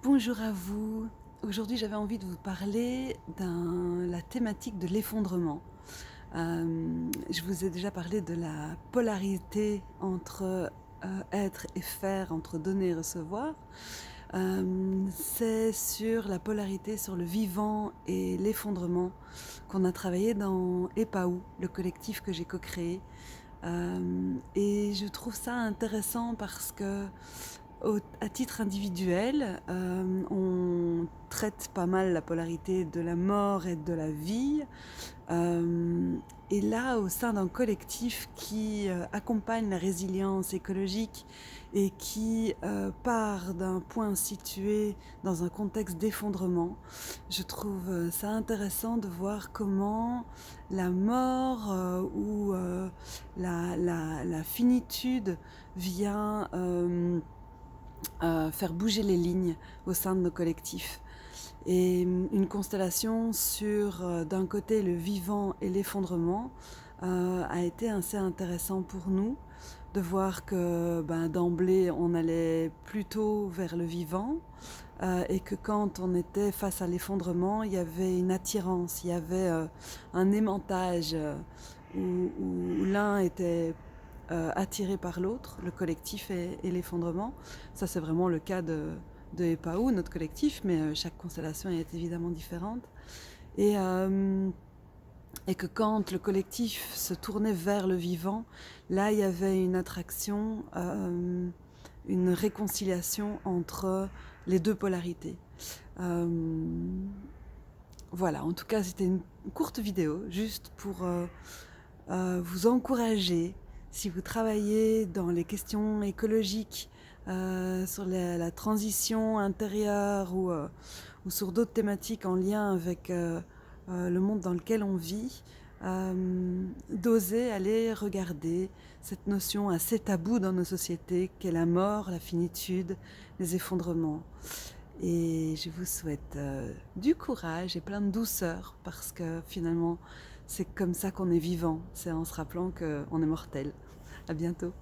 Bonjour à vous. Aujourd'hui, j'avais envie de vous parler de la thématique de l'effondrement. Je vous ai déjà parlé de la polarité entre être et faire, entre donner et recevoir. C'est sur la polarité, sur le vivant et l'effondrement qu'on a travaillé dans EPAU, le collectif que j'ai co-créé. Et je trouve ça intéressant parce que à titre individuel, on traite pas mal la polarité de la mort et de la vie. Euh, et là, au sein d'un collectif qui accompagne la résilience écologique et qui part d'un point situé dans un contexte d'effondrement, je trouve ça intéressant de voir comment la mort ou la finitude vient faire bouger les lignes au sein de nos collectifs. Et une constellation sur, d'un côté, le vivant et l'effondrement a été assez intéressant pour nous de voir que d'emblée, on allait plutôt vers le vivant et que quand on était face à l'effondrement, il y avait une attirance, il y avait un aimantage où l'un était attiré par l'autre, le collectif et l'effondrement. Ça, c'est vraiment le cas de EPAU, notre collectif, mais chaque constellation est évidemment différente. Et, euh, et que quand le collectif se tournait vers le vivant, là, il y avait une attraction, une réconciliation entre les deux polarités. Euh, voilà, en tout cas, c'était une courte vidéo, juste pour vous encourager, si vous travaillez dans les questions écologiques, sur la transition intérieure ou sur d'autres thématiques en lien avec le monde dans lequel on vit, d'oser aller regarder cette notion assez taboue dans nos sociétés qu'est la mort, la finitude, les effondrements. Et je vous souhaite du courage et plein de douceur parce que finalement, c'est comme ça qu'on est vivant. C'est en se rappelant qu'on est mortel. À bientôt.